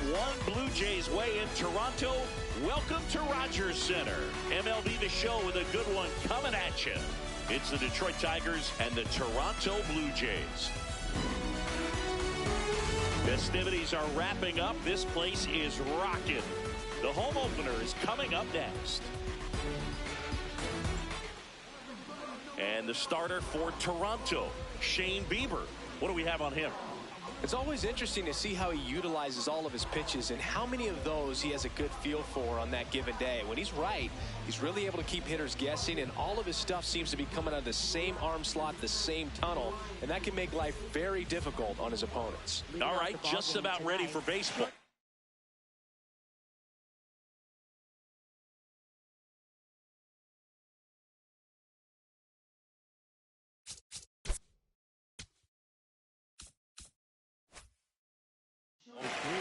One Blue Jays way in Toronto. Welcome to Rogers Center. MLB The Show with a good one coming at you. It's the Detroit Tigers and the Toronto Blue Jays. Festivities are wrapping up. This place is rocking. The home opener is coming up next. And the starter for Toronto, Shane Bieber. What do we have on him? It's always interesting to see how he utilizes all of his pitches and how many of those he has a good feel for on that given day. When he's right, he's really able to keep hitters guessing, and all of his stuff seems to be coming out of the same arm slot, the same tunnel, and that can make life very difficult on his opponents. All right, just about ready for baseball.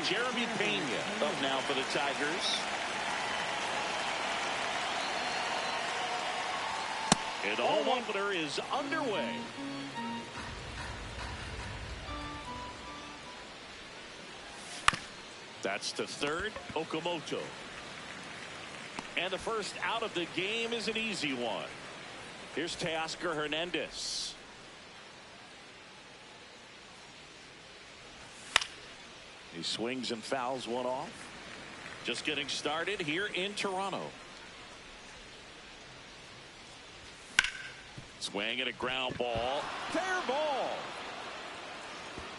Jeremy Pena up now for the Tigers. And the home opener is underway. That's to third, Okamoto. And the first out of the game is an easy one. Here's Teoscar Hernandez. He swings and fouls one off. Just getting started here in Toronto. Swing and a ground ball. Fair ball.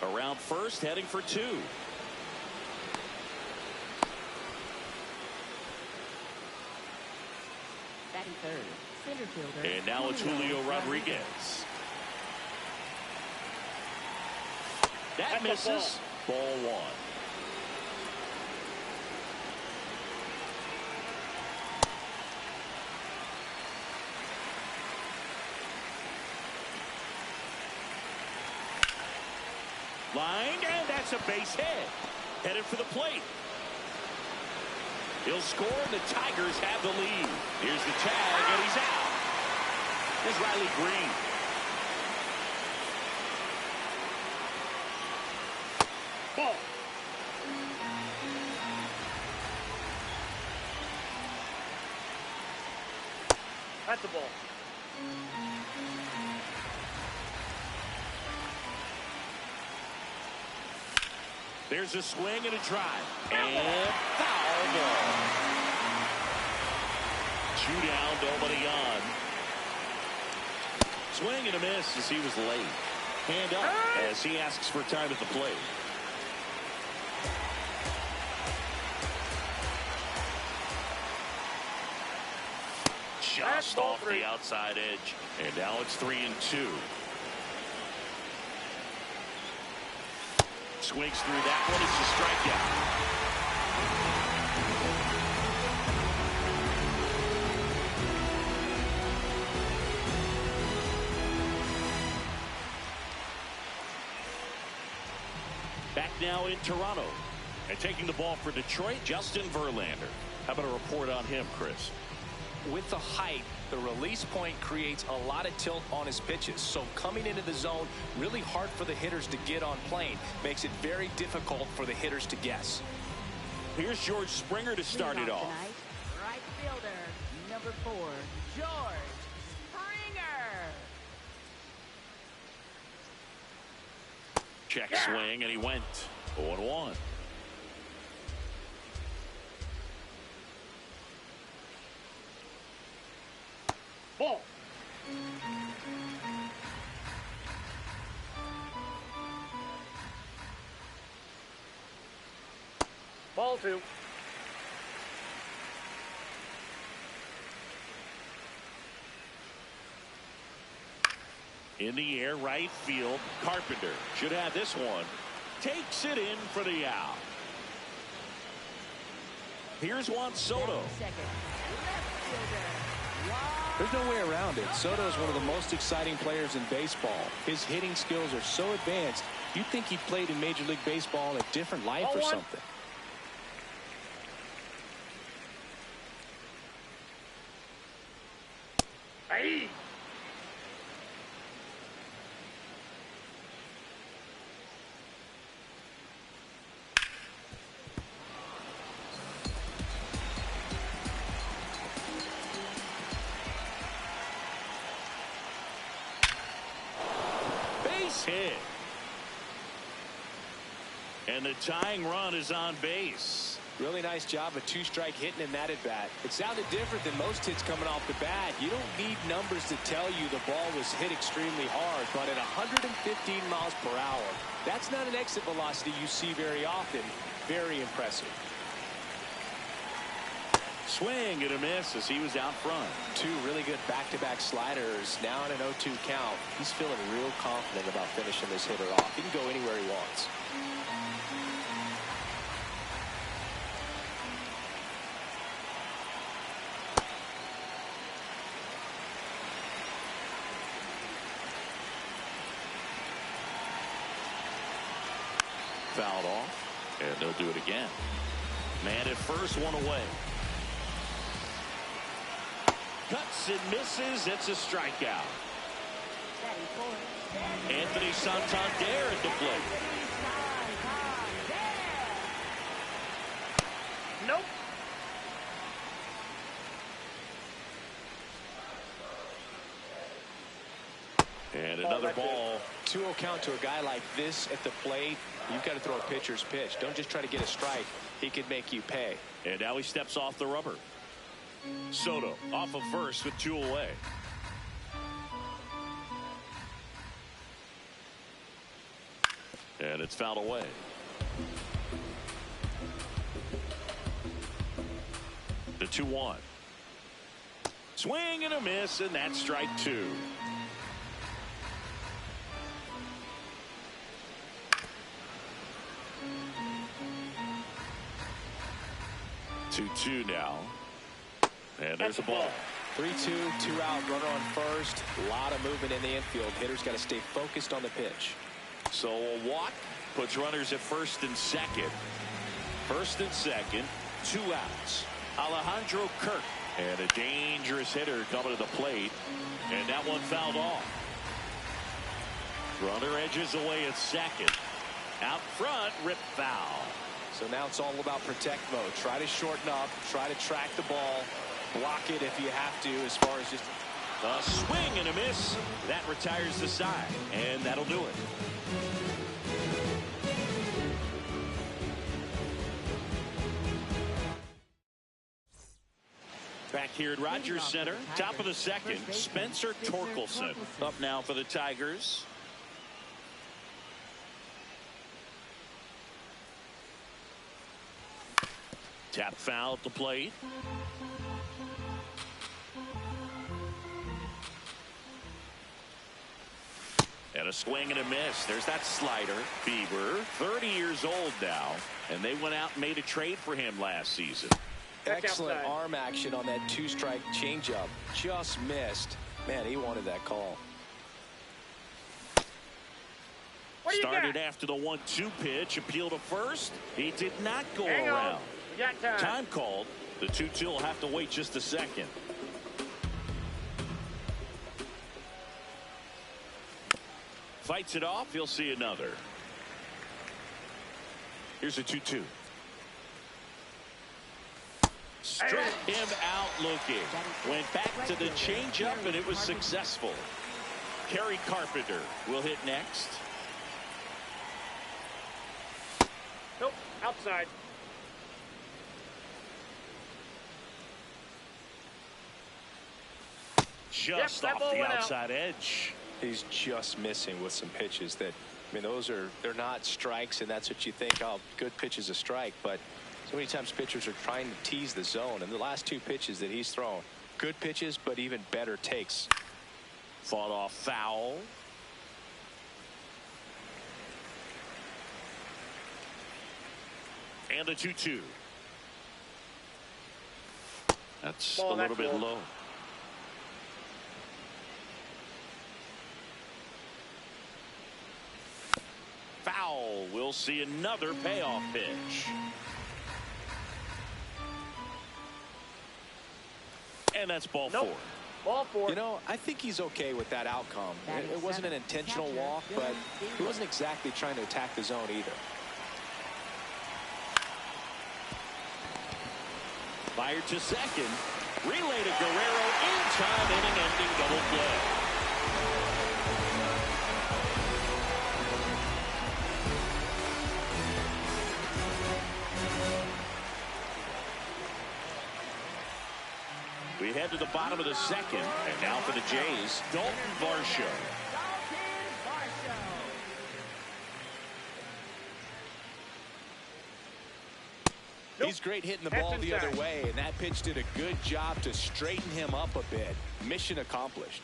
Around first, heading for two. Batting third, center fielder. And now it's Julio Rodriguez. That misses. Ball one. line, and that's a base hit. Headed for the plate. He'll score, and the Tigers have the lead. Here's the tag, and he's out. Here's Riley Green. Ball. That's the ball. There's a swing and a drive. And foul ball. 2 down, nobody on. Swing and a miss as he was late. Hand up as he asks for time at the plate. Just off the outside edge. And now it's 3-2. Swings through that one. It's a strikeout. Back now in Toronto. And taking the ball for Detroit, Justin Verlander. How about a report on him, Chris? With the height, the release point creates a lot of tilt on his pitches. So coming into the zone, really hard for the hitters to get on plane. Makes it very difficult for the hitters to guess. Here's George Springer to start it off. Tonight, right fielder, number 4, George Springer. Check swing, and he went 0-1. Ball. Ball 2. In the air, right field. Carpenter should have this one. Takes it in for the out. Here's Juan Soto. Second, left fielder. There's no way around it. Soto is one of the most exciting players in baseball. His hitting skills are so advanced, you'd think he played in Major League Baseball in a different life or something. Hey. Hit. And the tying run is on base. Really nice job of 2-strike hitting in that at bat. It sounded different than most hits coming off the bat. You don't need numbers to tell you the ball was hit extremely hard, but at 115 miles per hour, that's not an exit velocity you see very often. Very impressive. Swing and a miss as he was out front. 2 really good back-to-back sliders. Now in an 0-2 count. He's feeling real confident about finishing this hitter off. He can go anywhere he wants. Fouled off, and they'll do it again. Man at first, 1 away. Cuts and misses. It's a strikeout. Anthony Santander at the plate. Nope. And another ball. 2-0 count to a guy like this at the plate. You've got to throw a pitcher's pitch. Don't just try to get a strike. He could make you pay. And now he steps off the rubber. Soto off of first with 2 away. And it's fouled away. The 2-1. Swing and a miss, and that's strike 2. Two now. And there's a ball. 3-2, 2 out, runner on first. A lot of movement in the infield. Hitters got to stay focused on the pitch. So a walk Puts runners at first and second. First and second, 2 outs. Alejandro Kirk. And a dangerous hitter coming to the plate. And that one fouled off. Runner edges away at second. Out front, rip foul. So now it's all about protect mode. Try to shorten up. Try to track the ball. Block it if you have to, as far as just a swing and a miss. That retires the side. And that'll do it. Back here at Rogers Center, top of the second, Spencer Torkelson up now for the Tigers. Tap foul at the plate. And a swing and a miss. There's that slider. Bieber, 30 years old now, and they went out and made a trade for him last season. Excellent arm action on that 2-strike changeup. Just missed. Man, he wanted that call. Started after the 1-2 pitch. Appeal to first. He did not go Hang around. on. We got time. Time called. The 2-2 will have to wait just a second. Fights it off. He'll see another. Here's a 2-2. Struck him out looking. Went back to the changeup, and it was successful. Kerry Carpenter will hit next. Nope, outside. Just that off ball the went out. outside edge. He's just missing with some pitches that, I mean, they're not strikes, and that's what you think, oh, good pitch is a strike. But so many times pitchers are trying to tease the zone, and the last 2 pitches that he's thrown, good pitches, but even better takes. Fought off foul. And a 2-2. That's a little bit low. Foul. We'll see another payoff pitch. And that's ball 4. Ball 4. You know, I think he's okay with that outcome. It wasn't an intentional walk, but he wasn't exactly trying to attack the zone either. Fired to second. Relay to Guerrero. In time, inning-ending double play. We head to the bottom of the second, and now for the Jays, Dalton Varsho. He's great hitting the ball the other way, and that pitch did a good job to straighten him up a bit. Mission accomplished.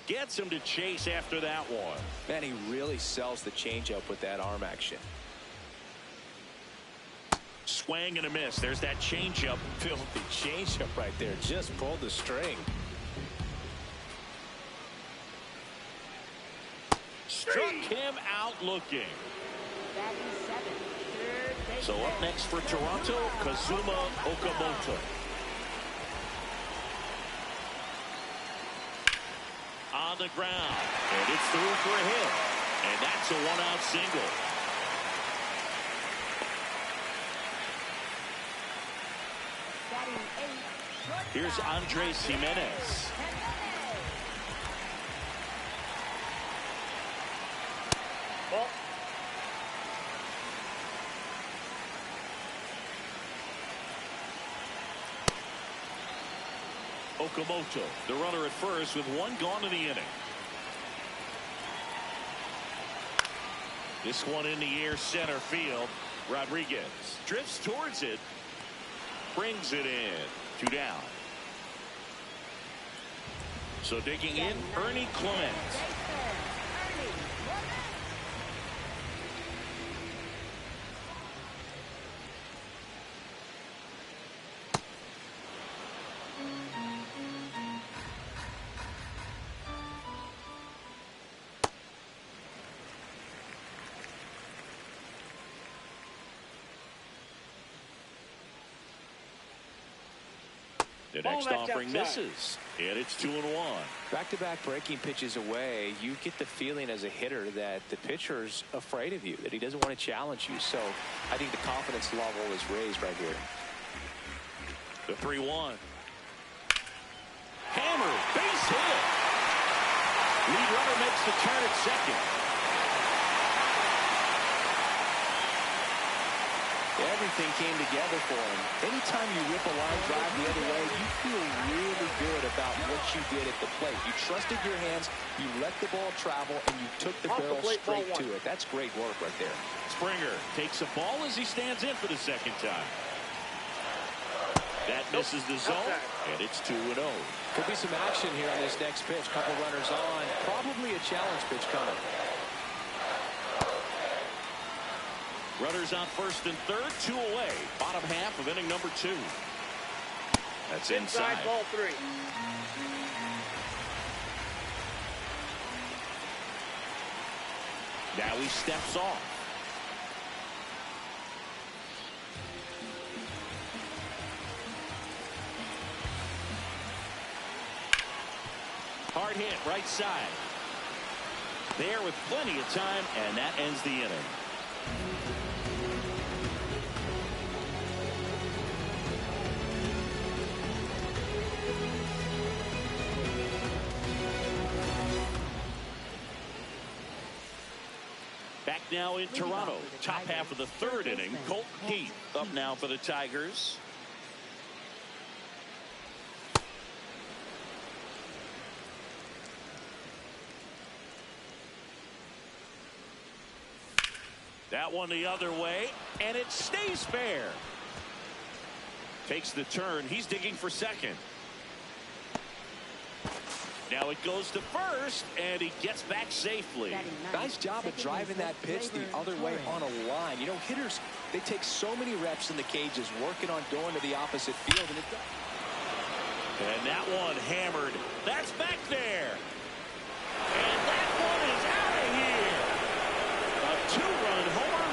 Gets him to chase after that one. Man, he really sells the changeup with that arm action. Swing and a miss. There's that changeup. Filthy changeup right there. Just pulled the string. Struck him out looking. So up next for Toronto, Kazuma Okamoto. On the ground. And it's through for a hit. And that's a 1-out single. Here's Andres Jimenez. Ball. Okamoto, the runner at first with 1 gone in the inning. This one in the air, center field. Rodriguez drifts towards it. Brings it in. 2 down. So digging in, Ernie Clement. The Ball next that's offering outside. misses, and it's 2-1. Back-to-back breaking pitches away, you get the feeling as a hitter that the pitcher's afraid of you, that he doesn't want to challenge you. So I think the confidence level is raised right here. The 3-1. Hammer, base hit. Lead runner makes the turn at second. Everything came together for him. Anytime you rip a line drive the other way, you feel really good about what you did at the plate. You trusted your hands, you let the ball travel, and you took the barrel straight to it. That's great work right there. Springer takes a ball as he stands in for the second time. That misses the zone, and it's 2-0. Could be some action here on this next pitch. Couple runners on. Probably a challenge pitch coming. Runners on first and third, 2 away. Bottom half of inning number 2. That's inside. Ball 3. Now he steps off. Hard hit, right side. There with plenty of time, and that ends the inning. Back now in Toronto. Top half of the third inning. Colton Heath up now for the Tigers. That one the other way, and it stays fair. Takes the turn. He's digging for second. Now it goes to first, and he gets back safely. Nice job of driving that pitch the other way on a line. You know, hitters, they take so many reps in the cages working on going to the opposite field. And that one hammered. That's back there. And that one is out of here. A 2-run homer,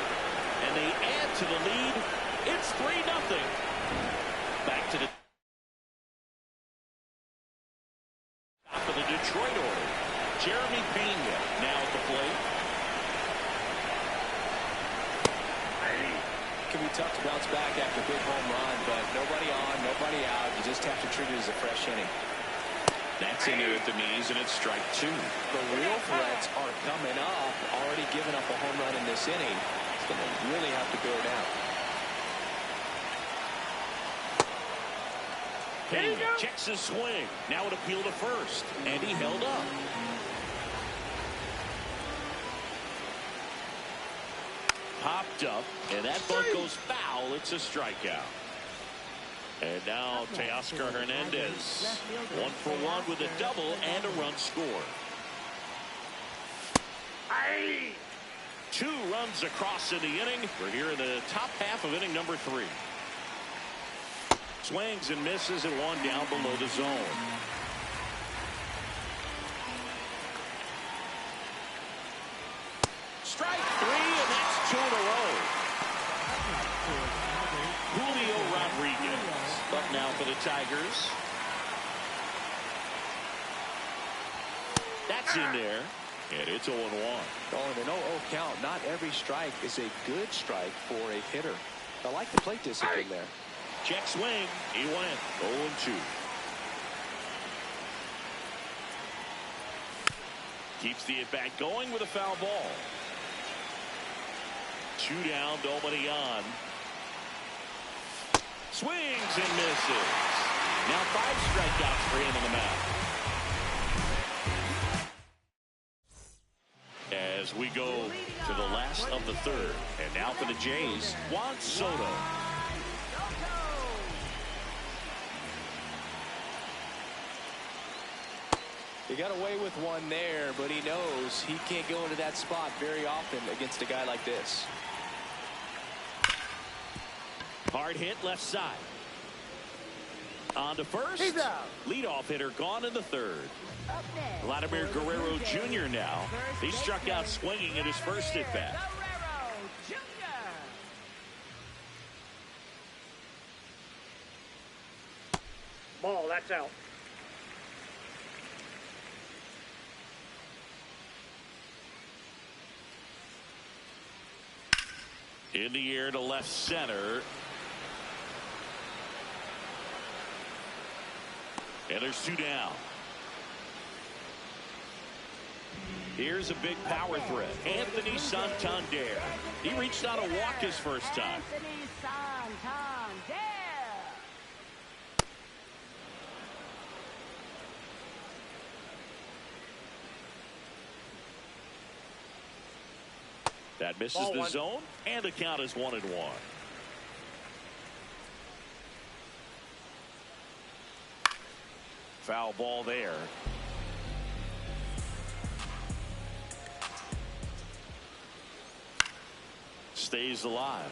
and they add to the lead. It's 3-0. Back to the top of the Detroit order. Jeremy Pena now at the plate. It can be tough to bounce back after a big home run, but nobody on, nobody out. You just have to treat it as a fresh inning. That's in there at the knees, and it's strike 2. The real threats are coming up. Already given up a home run in this inning. It's going to really have to bear down. Pena checks his swing. Now an appeal to first, and he held up. Popped up, and that bunt goes foul. It's a strikeout. And now Teoscar Hernandez, 1 for 1 with a double and a run scored. 2 runs across in the inning. We're here in the top half of inning number 3. Swings and misses, and one down below the zone. Strike 3, and that's 2 in a row. Julio Rodriguez up now for the Tigers. That's in there, and it's 0-1. Oh, and an 0-0 count. Not every strike is a good strike for a hitter. I like the plate discipline there. Check swing. He went 0-2. Keeps the at-bat going with a foul ball. 2 down, nobody on. Swings and misses. Now 5 strikeouts for him on the mound. As we go to the last of the third. And now for the Jays, Juan Soto. He got away with one there, but he knows he can't go into that spot very often against a guy like this. Hard hit left side. On to first. He's out. Leadoff hitter gone in the third. Up next, Vladimir for the Guerrero Blue Jays, Jr. now. He first struck out baseman, swinging in his first at bat. Guerrero Jr. Ball. that's out. In the air to left center. And there's two down. Here's a big power threat. Anthony Santander. He reached out a walk his first time. Anthony Santander. That misses Ball the one. zone, and the count is 1-1. Foul ball there. Stays alive.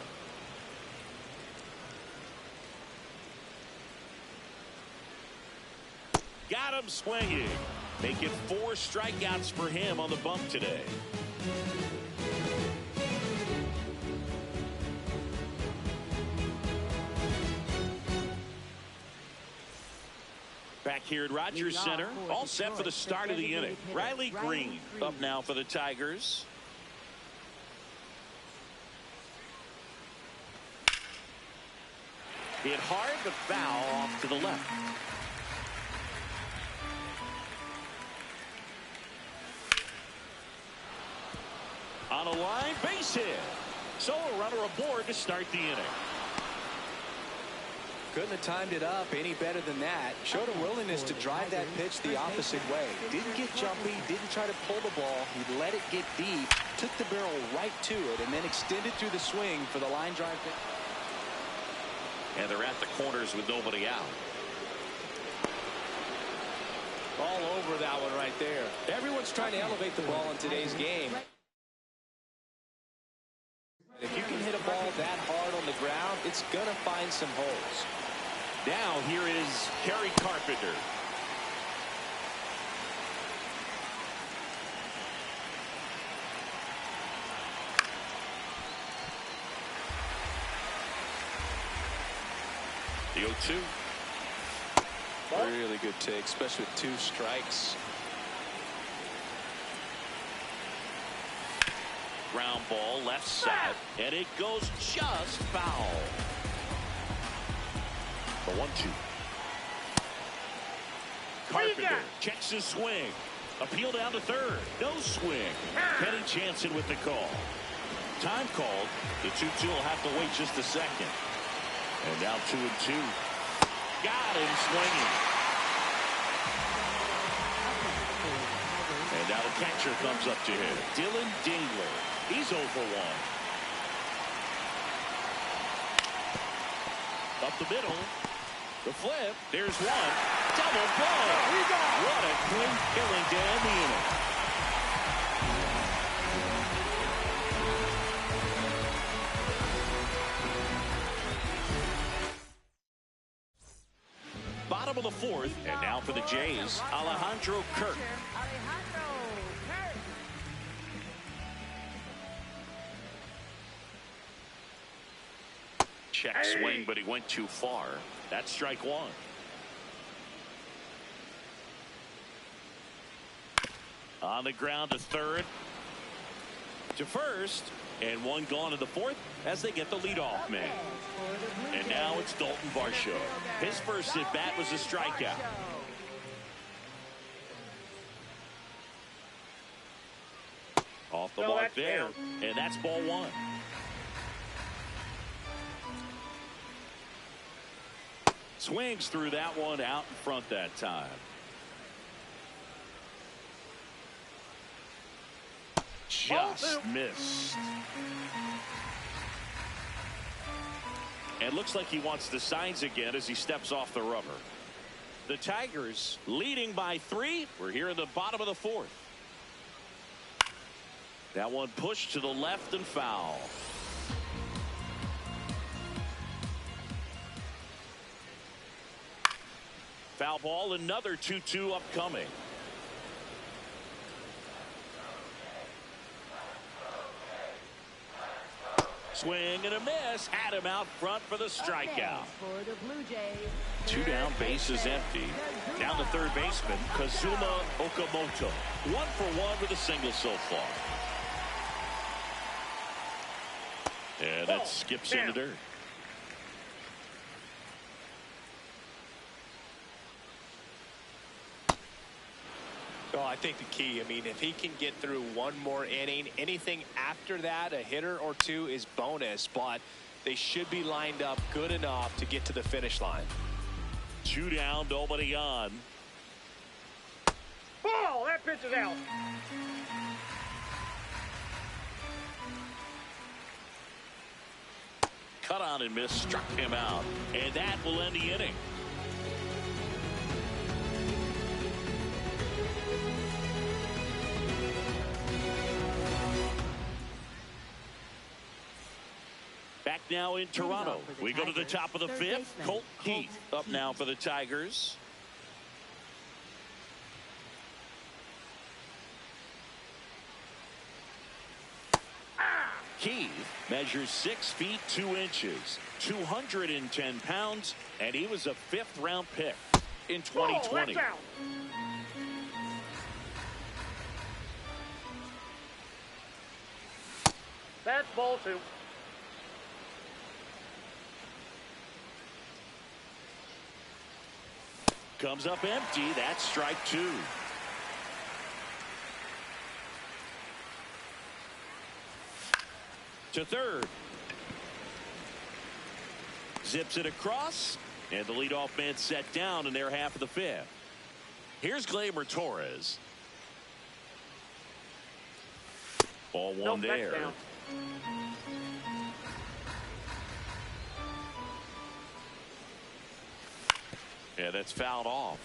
Got him swinging. Make it 4 strikeouts for him on the bump today. Back here at Rogers Center, all set for the start of the inning. Riley Green up now for the Tigers. Hit hard, but foul off to the left. On a line, base hit. So a runner aboard to start the inning. Couldn't have timed it up any better than that. Showed a willingness to drive that pitch the opposite way. Didn't get jumpy, didn't try to pull the ball. He let it get deep, took the barrel right to it, and then extended through the swing for the line drive. And they're at the corners with nobody out. All over that one right there. Everyone's trying to elevate the ball in today's game. If you can hit a ball that hard on the ground, it's going to find some holes. Now here is Kerry Carpenter. The 0-2. Really good take, especially with 2 strikes. Ground ball left side, and it goes just foul. The 1-2. Carpenter checks his swing. Appeal down to third. No swing. Kenny Jansen with the call. Time called. The 2-2 will have to wait just a second. And now 2-2. Got him swinging. And now the catcher comes up to him. Dylan Dingler. He's 0 for 1. Up the middle. The flip. There's one. Double play. What a clean killing to end the inning. Bottom of the 4th, and now for the Jays, Alejandro Kirk. Check swing, but he went too far. That's strike 1. On the ground to third, to first, and one gone in the 4th as they get the leadoff man. And now it's Dalton Varsho. His first at bat was a strikeout. Off the mark there, and that's ball 1. Swings through that one out in front that time. Just missed. And looks like he wants the signs again as he steps off the rubber. The Tigers leading by 3. We're here in the bottom of the 4th. That one pushed to the left and foul. Foul ball, another 2-2 upcoming. Swing and a miss. Had him out front for the strikeout. For the Blue Jays. 2 down, bases empty. Down to third baseman Kazuma Okamoto. 1 for 1 with a single so far. And that skips in the dirt. Well, I think the key, I mean, if he can get through one more inning, anything after that, a hitter or two is bonus, but they should be lined up good enough to get to the finish line. 2 down, nobody on. Ball! That pitch is out. Cut on and miss, struck him out. And that will end the inning. Back now in Toronto. We go to the top of the 5th. Colt Heath up now for the Tigers. Heath measures 6 feet 2 inches, 210 pounds, and he was a 5th-round pick in 2020. That's out. That's ball 2. Comes up empty. That's strike 2. To third. Zips it across. And the leadoff man set down in their half of the 5th. Here's Gleyber Torres. Ball 1 there. Yeah, that's fouled off.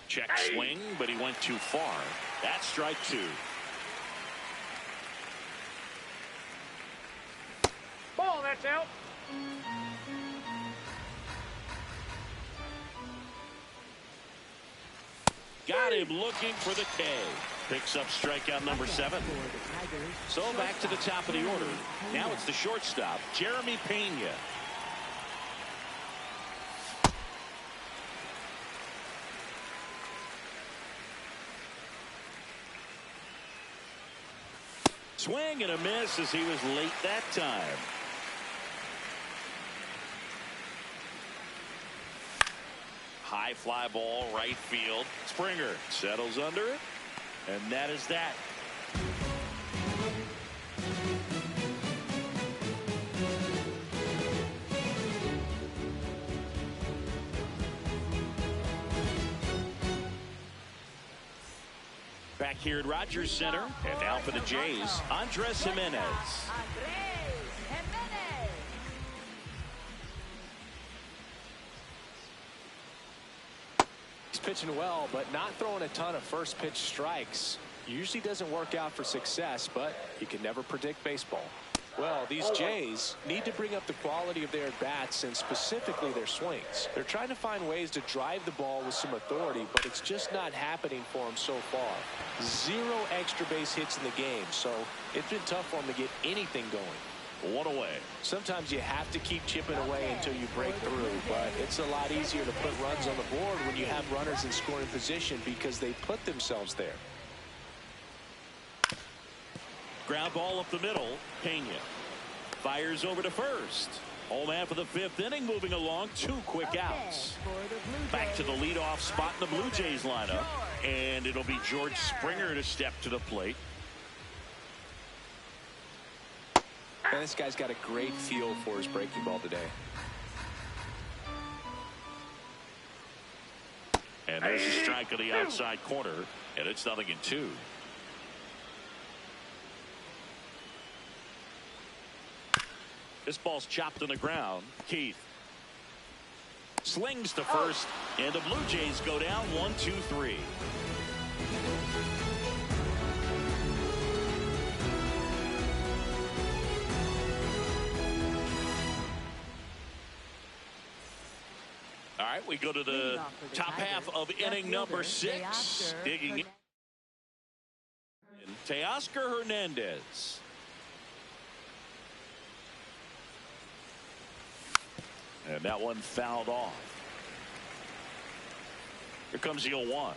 Check swing, but he went too far. That's strike 2. Ball, that's out. Got him looking for the K. Picks up strikeout number 7. So back to the top of the order. Now it's the shortstop, Jeremy Pena. Swing and a miss as he was late that time. High fly ball, right field. Springer settles under it, and that is that. Back here at Rogers Center, and now for the Jays, Andres Jimenez. He's pitching well, but not throwing a ton of first pitch strikes. Usually doesn't work out for success, but you can never predict baseball. Well, these Jays need to bring up the quality of their at-bats and specifically their swings. They're trying to find ways to drive the ball with some authority, but it's just not happening for them so far. 0 extra base hits in the game, so it's been tough for them to get anything going. 1 away. Sometimes you have to keep chipping away until you break through, but it's a lot easier to put runs on the board when you have runners in scoring position because they put themselves there. Ground ball up the middle. Pena fires over to first. Home half of the 5th inning, moving along. 2 quick outs. Back to the leadoff spot in the Blue Jays lineup, and it'll be George Springer to step to the plate. And this guy's got a great feel for his breaking ball today. And there's a strike on the outside corner, and it's 0-2. This ball's chopped on the ground. Keith slings to first, and the Blue Jays go down 1-2-3. All right, we go to the top half of inning number 6. Digging in. Teoscar Hernandez. And that one fouled off. Here comes the 0-1.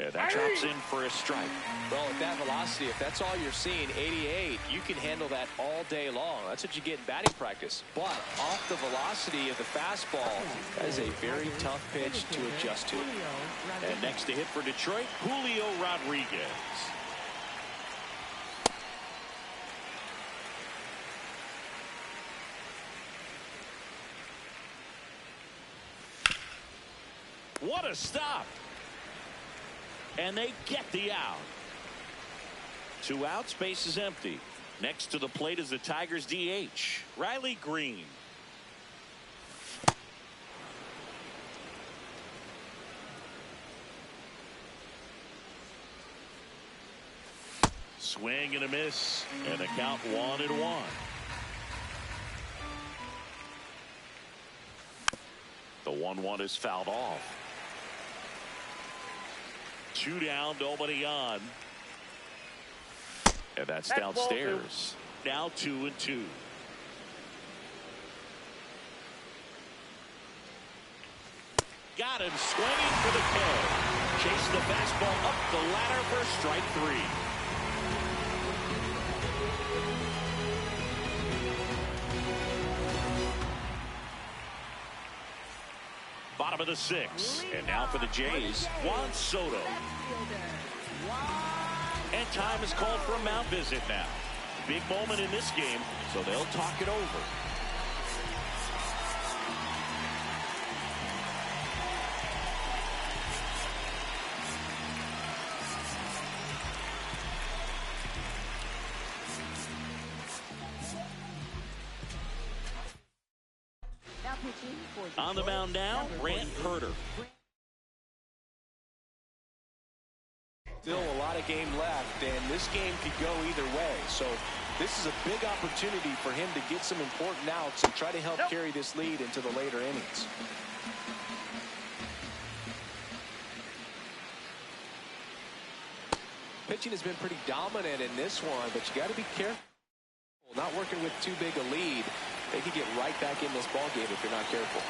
And that drops in for a strike. Well, at that velocity, if that's all you're seeing, 88, you can handle that all day long. That's what you get in batting practice. But off the velocity of the fastball, that is a very tough pitch to adjust to. And next to hit for Detroit, Julio Rodriguez. What a stop. And they get the out. 2 outs, base is empty. Next to the plate is the Tigers DH, Riley Green. Swing and a miss, and a count 1-1. The 1-1 is fouled off. 2 down, nobody on. And that's downstairs. Now 2-2. Got him swinging for the kill. Chase the fastball up the ladder for strike 3. Bottom of the 6th. And now for the Jays, Juan Soto. And time is called for a mound visit now. Big moment in this game, so they'll talk it over. On the mound now, Grant Herter. Still a lot of game left, and this game could go either way. So this is a big opportunity for him to get some important outs and try to help carry this lead into the later innings. Pitching has been pretty dominant in this one, but you got to be careful. Not working with too big a lead. They could get right back in this ballgame if you're not careful.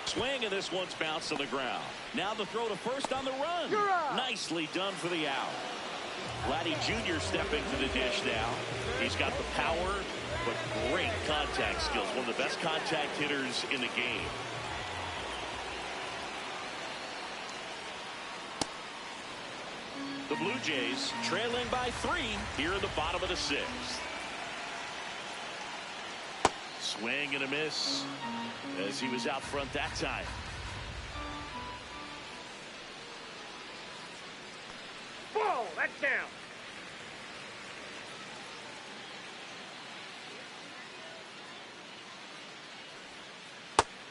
Swing, and this one's bounced on the ground. Now the throw to first on the run. Nicely done for the out. Vladdy Jr. stepping to the dish now. He's got the power, but great contact skills. One of the best contact hitters in the game. The Blue Jays trailing by 3 here in the bottom of the 6th. Swing and a miss as he was out front that time. Ball, that's down.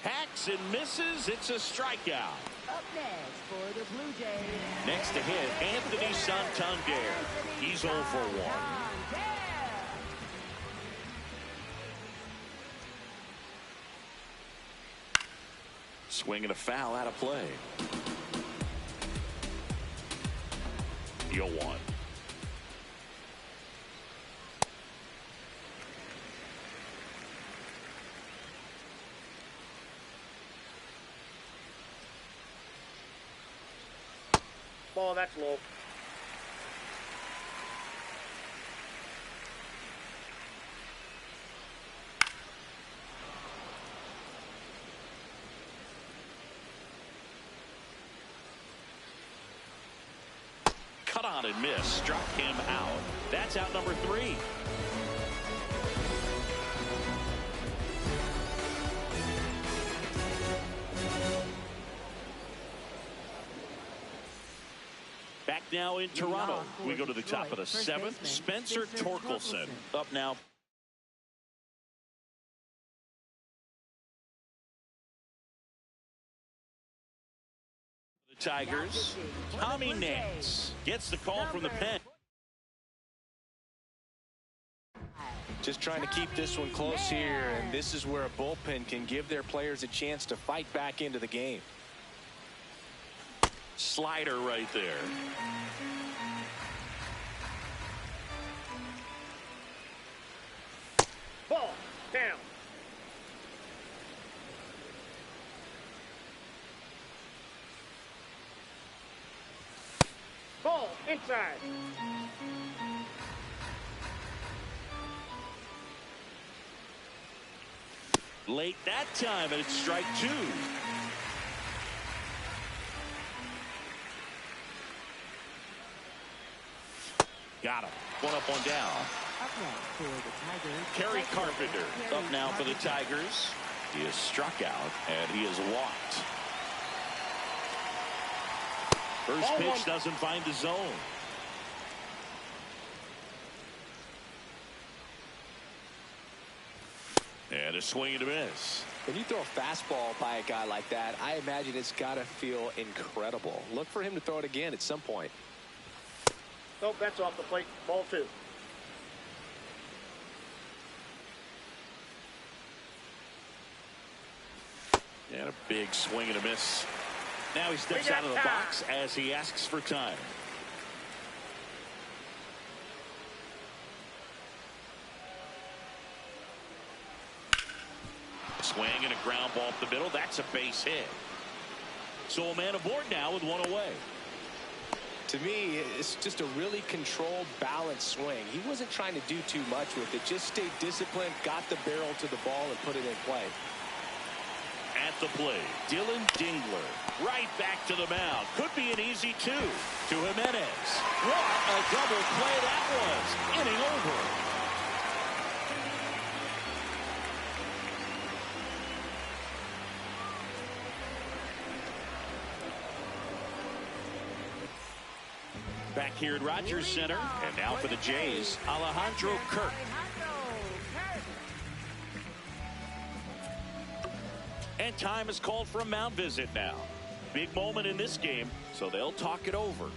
Hacks and misses. It's a strikeout. Up next for the Blue Jays. Next to hit, Anthony Santander. He's 0 for 1. Swing and a foul out of play. The 0-1. Ball, that's low. Cut on and miss. Struck him out. That's out number 3. Back now in Toronto. We go to the top of the 7th. Spencer Torkelson up now. The Tigers, Tommy Nance gets the call from the pen. Just trying to keep this one close here, and this is where a bullpen can give their players a chance to fight back into the game. Slider right there. Ball down. Ball inside. Late that time, and it's strike two. Got him. One up, one down. Up next for the Tigers. Kerry Carpenter up now for the Tigers. He is struck out, and he is walked. First pitch doesn't find the zone. And a swing and a miss. When you throw a fastball by a guy like that, I imagine it's got to feel incredible. Look for him to throw it again at some point. Nope, that's off the plate. Ball two. And a big swing and a miss. Now he steps out of the box as he asks for time. Swing and a ground ball up the middle. That's a base hit. So a man aboard now with one away. To me, it's just a really controlled, balanced swing. He wasn't trying to do too much with it. Just stayed disciplined, got the barrel to the ball, and put it in play. At the plate, Dylan Dingler. Right back to the mound. Could be an easy two. To Jimenez. What a double play that was. Inning over. Back here at Rogers Center, and now for the Jays, Alejandro Kirk. And time is called for a mound visit now. Big moment in this game, so they'll talk it over.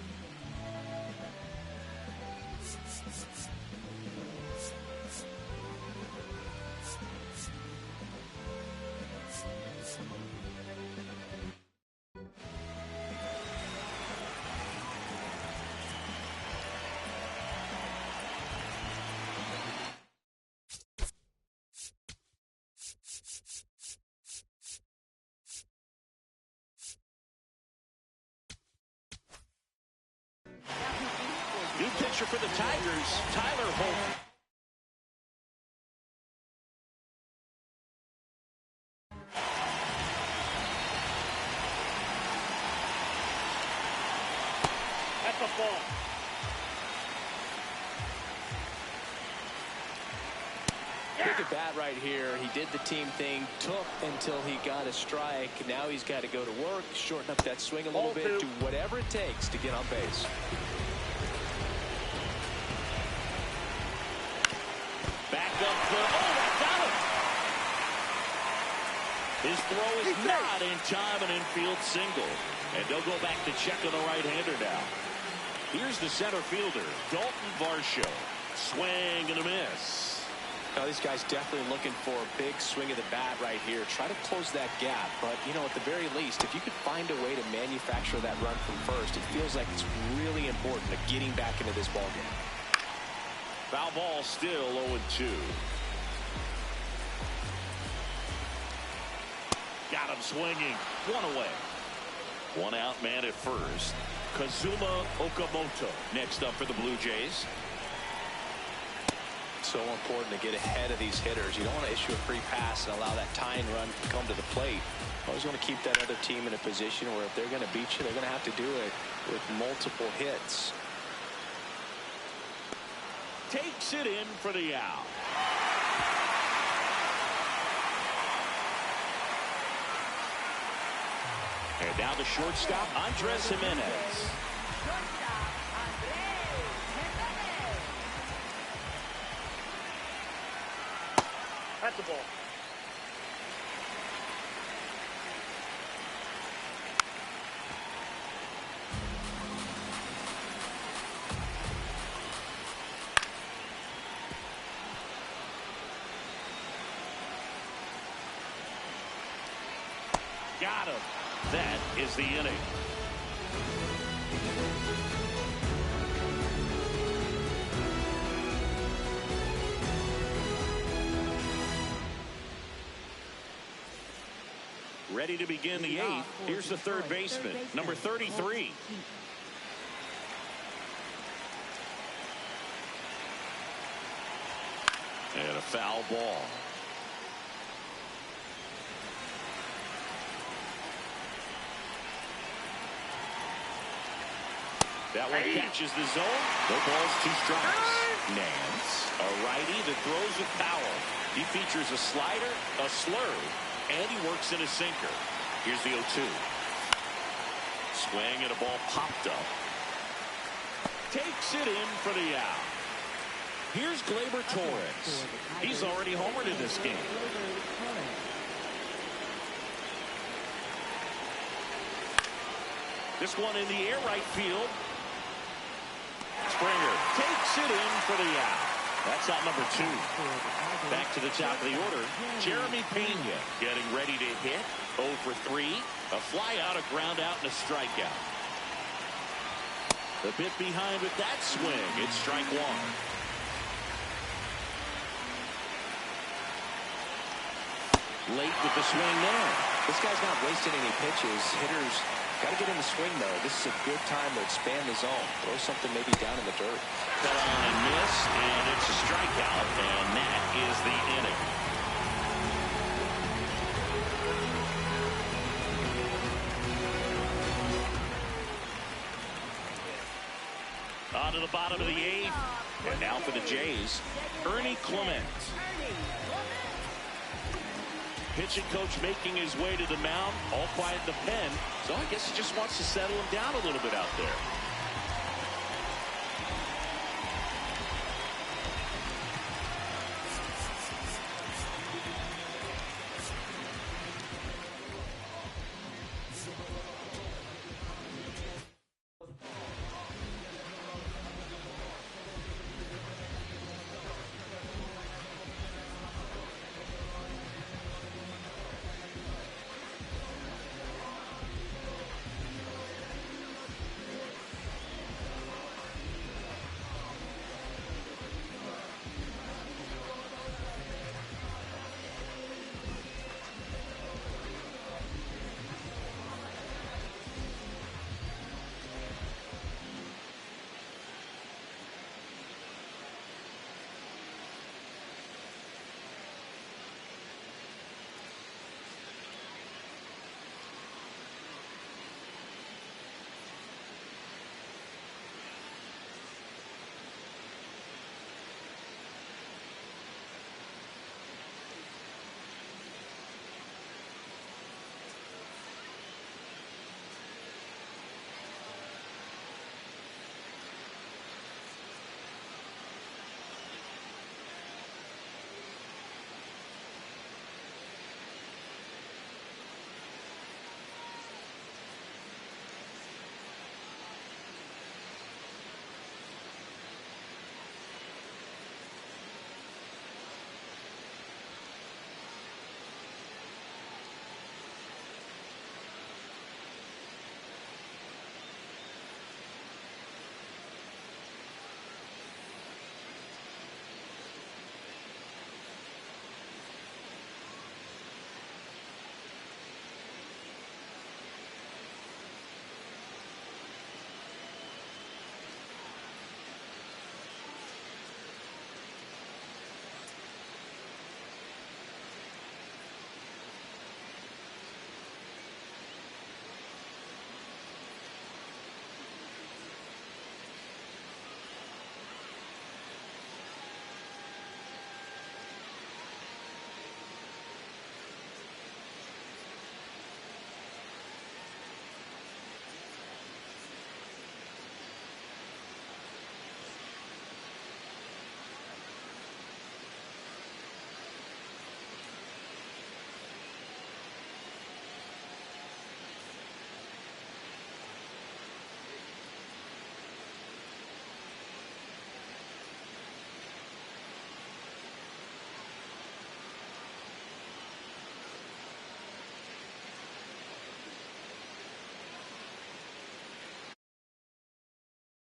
New pitcher for the Tigers, Tyler Holt. That's a ball. Look at that right here. He did the team thing, took until he got a strike. Now he's got to go to work, shorten up that swing a little bit, do whatever it takes to get on base. Back up for, that got him. His throw is not in time, an infield single. And they'll go back to check on the right-hander now. Here's the center fielder, Dalton Varsho. Swing and a miss. Now these guys definitely looking for a big swing of the bat right here. Try to close that gap. But, you know, at the very least, if you could find a way to manufacture that run from first, it feels like it's really important to getting back into this ballgame. Foul ball still 0-2. Got him swinging. One away. One out man at first. Kazuma Okamoto next up for the Blue Jays. So important to get ahead of these hitters. You don't want to issue a free pass and allow that tying run to come to the plate. Always want to keep that other team in a position where if they're going to beat you, they're going to have to do it with multiple hits. Takes it in for the out. And now the shortstop, Andres Jimenez. That's the ball. Got him. That is the inning. Ready to begin the eighth. Here's the third baseman, number 33. And a foul ball. That one catches the zone. No balls, 2 strikes. Nance, a righty that throws with power. He features a slider, a slurve, and he works in a sinker. Here's the 0-2. Swing and a ball popped up. Takes it in for the out. Here's Gleyber Torres. He's already homered in this game. This one in the air right field. Springer takes it in for the out. That's out number 2. Back to the top of the order. Jeremy Pena getting ready to hit. 0 for 3. A fly out, a ground out, and a strikeout. A bit behind with that swing. It's strike 1. Late with the swing there. This guy's not wasting any pitches. Hitters got to get in the swing, though. This is a good time to expand the zone. Throw something maybe down in the dirt. Fell on and missed, and it's a strikeout, and that is the inning. On to the bottom of the 8th, and now for the Jays, Ernie Clement. Pitching coach making his way to the mound, all quiet in the pen, so I guess he just wants to settle him down a little bit out there.